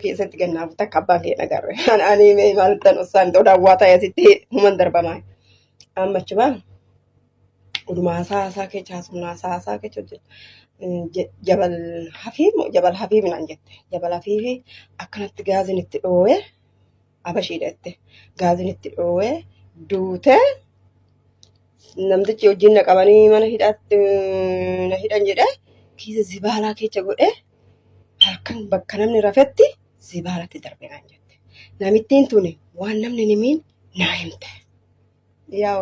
keessatti gannaaf takka abbaan kee nagarre. Ani maaltan osaan ta'u daawwataa asitti human darbamaa. Amma achuma odumaa haasaa keessa haasumnaa haasaa keessa hojjetu. Jabal Hafiif naan jette. Jabal Hafiif akkanatti gaazin itti dhoowee abashiidha jette. Gaazin itti dhoowee duutee namtichi wajjin na qabanii mana hidhaatti na hidhan jedhee kiisa zibaalaa keessa godhee halkan bakka namni rafetti zibaalatti darbe naan jette. Namittiin tuni waan namni nimiin naa himte. Yaa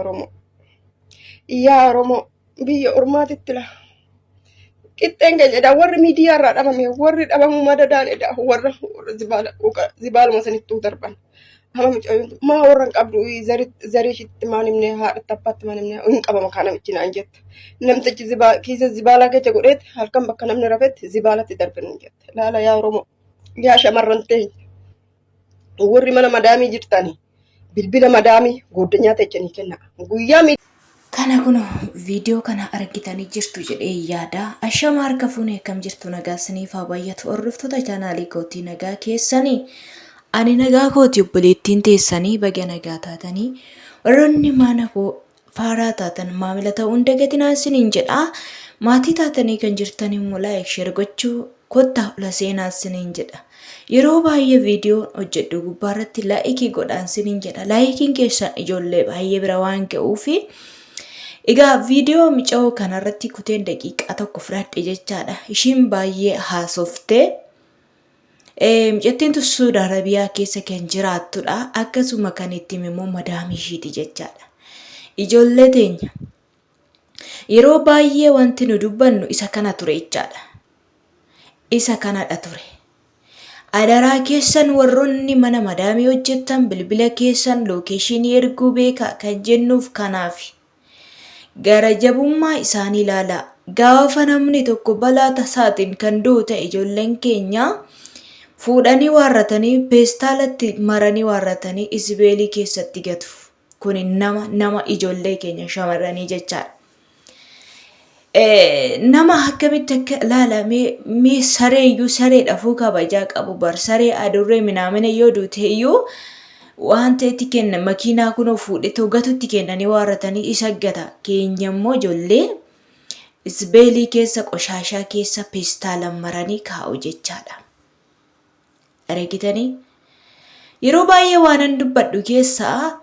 Oromoo biyya ormaatitti la. Qixxeen keenya warri miidiyaa irraa dhabame warri dhabamu madadaan edha warra zibaaluma sanittuu darban. Maa warran qabdu zariishitti maanimne haadhatti abbaatti maanimne hin qabama kaa namichi naan jette. Namtichi kiisa zibaalaa keessa godheeti halkan bakka namni rafetti zibaalatti darbe naan jette. Laala yaa Oromoo yaa shamarran teenya warri mana madaamii jirtani bilbila madaamii gooddanyaa teechanii kenna. Guyyaa Kana kun viidiyoo kana argitanii jirtu jedhee yaada. Ashama harka fuunee akkam jirtu nagaa siniif haa baay'atu. Hordoftoota chaanaalii kootii nagaa keessanii. Ani nagaa kooti obboleettiin teessanii baga nagaa taatanii. Warroonni mana koo faaraa taatan maamila ta'uun dagatinaa siniin jedha. Maatii taatanii kan jirtan immoo laayik sheer gochuu kottaa ula seenaa siniin jedha. Yeroo baay'ee viidiyoo hojjedhu gubbaarratti laayikii godhaan siniin jedha. Laayikiin keessan ijoollee baay'ee bira waan ga'uufi. Egaa viidiyoo mica'oo kanarratti kuteen daqiiqaa tokko fudhadhe jechaadha. Ishiin baay'ee haasoftee micattiin Saudi Arabiyaa keessa kan jiraattudha. Akkasuma kan itti immoo madaamii ishiiti jechaadha. Ijoollee teenya yeroo baay'ee wanti nu dubbannu isa kana ture jechaadha. Isa kanadha ture. Adaraa keessan warroonni mana madaamii hojjettan bilbila keessan lookeeshinii erguu beekaa kan jennuuf kanaafi. Gara jabummaa isaanii ilaalaa. Gaafa namni tokko balaa tasaatiin kan du'u ta'e ijoolleen keenya fuudhanii waarratanii peestaalatti maranii waarratanii isbeelii keessatti gatu. Kuni nama ijoollee keenya shamarranii jechaadha. Nama akkamitti akka ilaalamee sareeyyuu sareedhaafuu kabajaa qabu bar saree adurree minaamina yoo duute iyyuu waan ta'etti kenna makiinaa kunoo fuudhee togatutti kennanii waarratanii isa gata. Keenya immoo ijoollee isbeelii keessa qoshaashaa keessa peestaalan maranii kaa'u jechaadha. Argitanii yeroo baay'ee waanan dubbadhu keessaa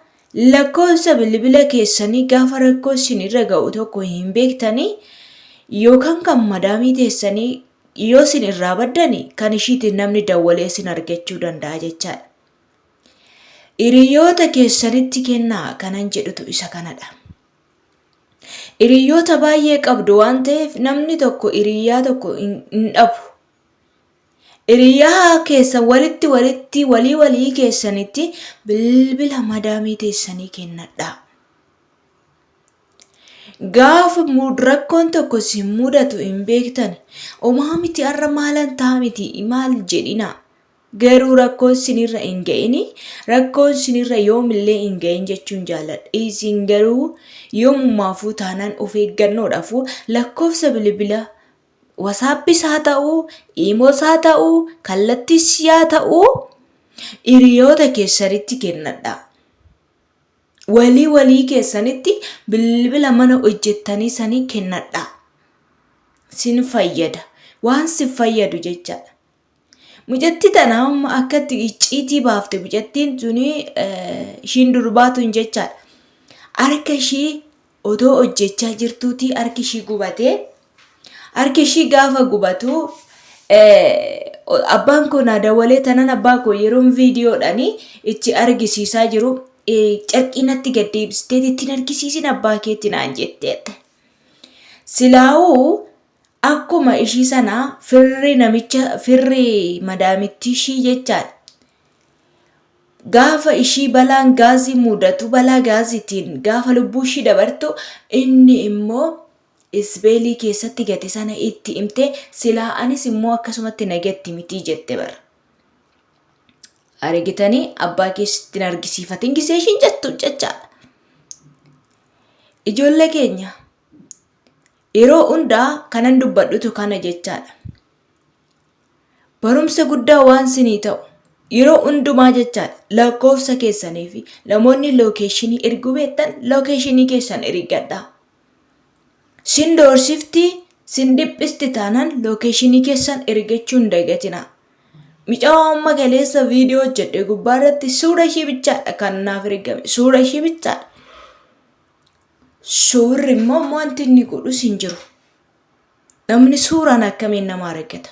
lakkoofsa bilbila keessanii gaafa rakkoo isinirra ga'u tokko hin beektanii yookaan kan madaamii teessanii yoo isin irraa baddanii kan ishiitiin namni dawwalee isin argachuu danda'a jechaadha. Hiriyoota keessanitti kennaa kanan jedhutu isa kanadha. Hiriyoota baay'ee qabdu waan ta'eef namni tokko hiriyaa tokko hin dhabu. Hiriyaa keessa walii keessanitti bilbila madaamii teessanii kennadha. Gaafa rakkoon tokko si mudatu hin beektan omaa miti har'a maalan ta'a miti maal jedhina. Garuu rakkoon sinirra hin ga'ini rakkoon sinirra yoomillee hin ga'in jechuun jaalladha. Isin garuu yoomummaafuu taanaan of eeggannoodhaafu lakkoofsa bilbila wasaappis haa ta'uu iimoos haa ta'uu kallattis haa ta'uu hiriyoota keessanitti kennadha. Walii keessanitti bilbila mana hojjettanii sanii kennadha. Sin fayyada waan si fayyadu jechaadha. Mucatti tanaamma akkatti icciitii baafte mucattiin tuni ishiin durbaatuun jechaadha. Harka ishii otoo hojjechaa jirtuuti harki ishii gubatee harki ishii gaafa gubatu abbaan koo naa dawwalee tanan abbaa koo yeroon viidiyoodhaanii itti argisiisaa jiru carqiinatti gaddeebistee ittiin argisiisin abbaa keetti naan jetteetta. Silaa'uu akkuma ishii sana firri madaamittii ishii jechaadha. Gaafa ishii balaan gaazii mudatu balaa gaaziitiin gaafa lubbuu ishii dabartu inni immoo isbeelii keessatti gate sana itti himte silaa anis immoo akkasumatti nagatti miti jette bara. Argitanii abbaa keessatti argisiifatin gisee ishiin jettu jechaadha. Ijoollee keenya yeroo hundaa kanan dubbadhutu kana jechaadha. barumsa guddaa waan sinii ta'u yeroo hundumaa jechaadha lakkoofsa keessanii fi namoonni lookeeshinii erguu beektan lookeeshinii keessan ergadhaa. Sin doorsifti sin dhiphisti taanaan lookeeshinii keessan ergachuu hin dagatinaa. Micaa amma kaleessa viidiyoo hojjedhe gubbaarratti suura ishii bichaadha kan naaf ergame suura ishii bichaadha. Suurri immoo wanti inni godhus hin jiru. Namni suuraan akkamiin nama argata?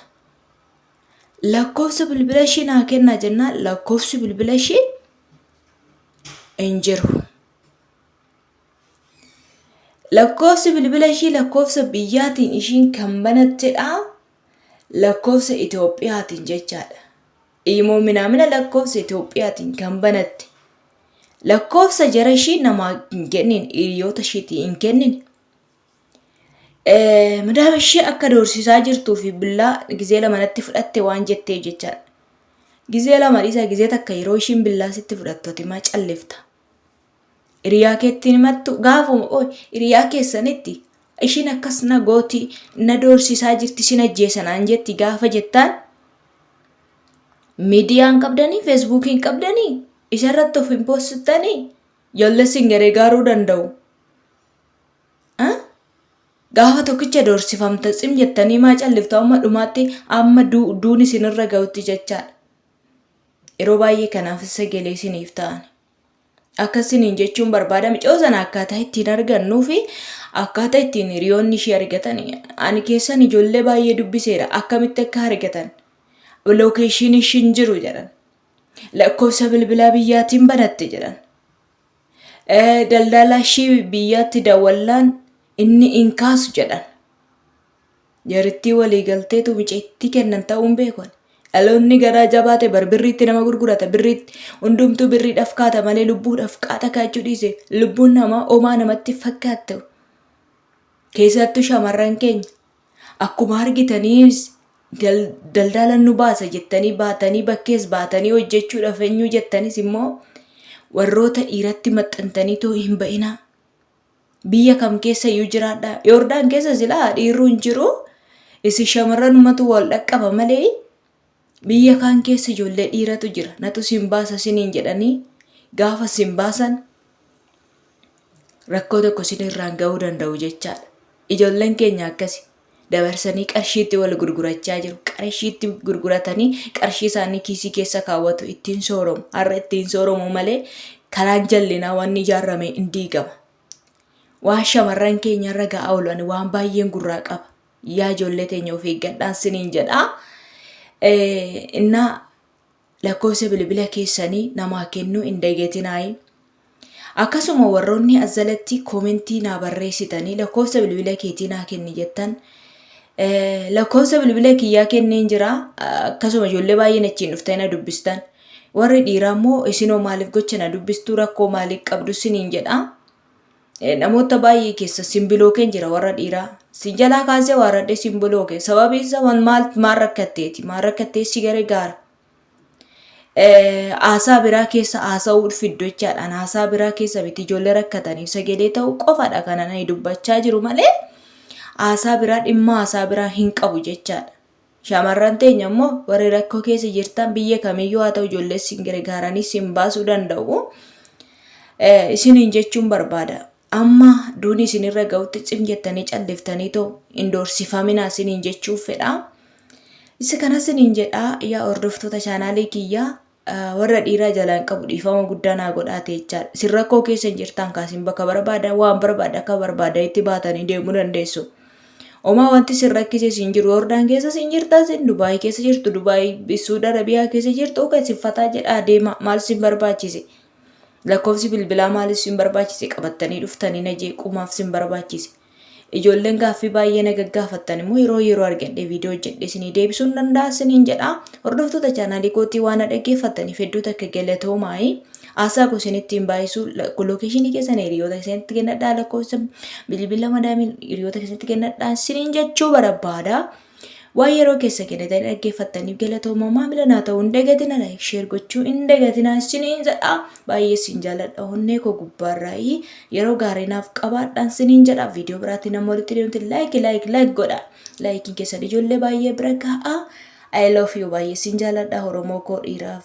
Lakkoofsa bilbila ishii naa kennaa jennaan lakkoofsi bilbila ishii hin jiru. Lakkoofsi bilbila ishii lakkoofsa biyyaatiin ishiin kan banattedha. Lakkoofsa Itoophiyaatiin jechaadha. Immoo minaamina lakkoofsa Itoophiyaatiin kan banatte. Lakkoofsa jara ishii namaa hin kennin hiriyoota ishiitii hin kennin. Madaama ishee akka doorsisaa jirtuu fi billaa gizee lamanatti fudhatte waan jettee jechaadha. Gizee lama dhiisaa gizee takka yeroo ishiin billaa sitti fudhattooti maa callifta. Hiriyaa keettiin himattu gaafuma hiriyaa keessanitti ishiin akkas na gooti na doorsisaa jirti sin ajjeesanaan jetti gaafa jettaan. Miidiyaan qabdanii feesbuukiin qabdanii isarratti of hin poostitanii ijoollee sin gargaaruu danda'u. Gaafa tokkicha doorsifamta tsim jettanii maa callifta amma dhumaatti amma duun isinirra ga'utti jechaadha. Yeroo baay'ee kanaaf sagalee isiniif ta'an. Akkasiniin jechuun barbaada micoo sana akkaataa ittiin argannuu fi akkaataa ittiin hiriyoonni ishee argatan. Ani keessan ijoollee baay'ee dubbiseera akkamitti akka argatan. Lookeeshinii ishiin jiru jedhan. Lakkoofsa bilbilaa biyyaatiin banatte jedhan. Daldala ishii biyyaatti dawwallaan inni inkaasu jedhan. Jarittii walii galteetu miceetti kennan ta'uun beekon. Dhaloonni garaa jabaate birriitti nama gurgurata birriitti hundumtuu birriidhaaf kaata malee lubbuudhaaf qaata kaachuu dhiise lubbuun namaa homaa namatti fakkaattu. Keessattuu shamarran keenya akkuma argitanii daldala nu baasa jettanii baatanii bakkees baatanii hojjechuudhaaf eenyu jettanis immoo warroota dhiiratti maxxantanii too hin ba'inaa. Biyya kam keessa iyyuu jiraadha. Yoordaan keessa silaa dhiirru hin jiru. Isi shamarran ummatu wal dhaqqaba malee biyya kaan keessa ijoollee dhiiratu jira. Natu sin baasa siniin jedhanii gaafa sin baasan rakkoo tokko sinirraan ga'uu danda'u jechaadha. Ijoolleen keenya akkasi dabarsanii qarshiitti wal gurgurachaa jiru. Qarshiitti gurguratanii qarshii isaanii kiisii keessa kaawwatu ittiin sooromu. Har'a ittiin sooromu malee karaan jallinaa waan ijaarame hin diigama. Waan shamarran keenya irra ga'aa oolan waan baay'een gurraa qaba. Yaa ijoollee teenya of eeggadhaan siniin jedhaa. Innaa lakkoofsa bilbila keessanii namaa kennuu hin dagatinaayi. Akkasuma warroonni azalatti koomentii naa barreessitanii lakkoofsa bilbila keetii naa kenni jettan. Lakkoofsa bilbila kiyyaa kenneen jira. Akkasuma ijoollee baay'een achiin dhuftee na dubbistan. Warri dhiiraa immoo isinoo maaliif gocha na dubbistuu rakkoo maaliif qabdu siniin jedhaa. Namoota baay'ee keessa simbilooken jira warra dhiiraa. Si jalaa kaasee warradhe simbilooke. Sababiin isaa maal rakkatteeti? Maal rakkattees si gargaara. Haasaa biraa keessa haasa'uu fiddu jechaadhaan. Haasaa biraa keessa biti ijoollee rakkataniif sagalee ta'uu qofadha kana na dubbachaa jiru malee haasaa biraa dhimma haasaa biraa hin qabu jechaadha. Shamarran teenya immoo warri rakkoo keessa jirtan biyya kamiyyuu haa ta'u ijoollee sin gargaaranii sin baasuu danda'u. Isiniin jechuun barbaada. Amma duuni isinirra ga'utti tsim jettanii calliftanii too indoorsifamina isiniin jechuuf fedha. Isa kana isiniin jedhaa yaa hordoftoota chaanaalii kiyyaa warra dhiiraa jalaan qabu dhiifama guddaa naa godhaate jechaadha. Isin rakkoo keessa jirtan kaasin bakka barbaada waan barbaada akka barbaada itti baatanii deemuu dandeessu. Omaa wanti sin rakkise sin jiru Yoordaan keessa sin jirta sin Dubaayii keessa jirtu Dubaayii Suudi Arabiyaa keessa jirtu kan siffataa jedhaa deema maal sin barbaachise. Lakkoofsi bilbilaa maaliif sin barbaachise qabattanii dhuftanii na jeequmaaf sin barbaachise. Ijoolleen gaaffii baay'ee na gaggaafattan immoo yeroo argadhe viidiyoo hojjedhe isinii deebisuu hin danda'a isiniin jedha. Hordoftoota chaanaalii kootii waan dhaggeeffattaniif hedduu takka galatoomaa. Haasaa isinitti hin baay'isu lookeeshinii keessan hiriyoota keessanitti kennadhaa lakkoofsa bilbila madaamiin hiriyoota keessanitti kennadhaa isiniin jechuu barbaada. Waan yeroo keessa kennitanii dhaggeeffattaniif galatoomaa maamila naa ta'uu hin dagatina like share gochuu hin dagatina isiniin jedha. Baay'ee sin jaaladha onnee koo gubbaarraayi yeroo gaarii naaf qabaadhaan isiniin jedha. Viidiyoo biraatti nama walitti deemte like godha. Laayikiin keessan ijoollee baay'ee bira ga'a. I love you baay'ee sin jaaladha Oromoo koo dhiiraaf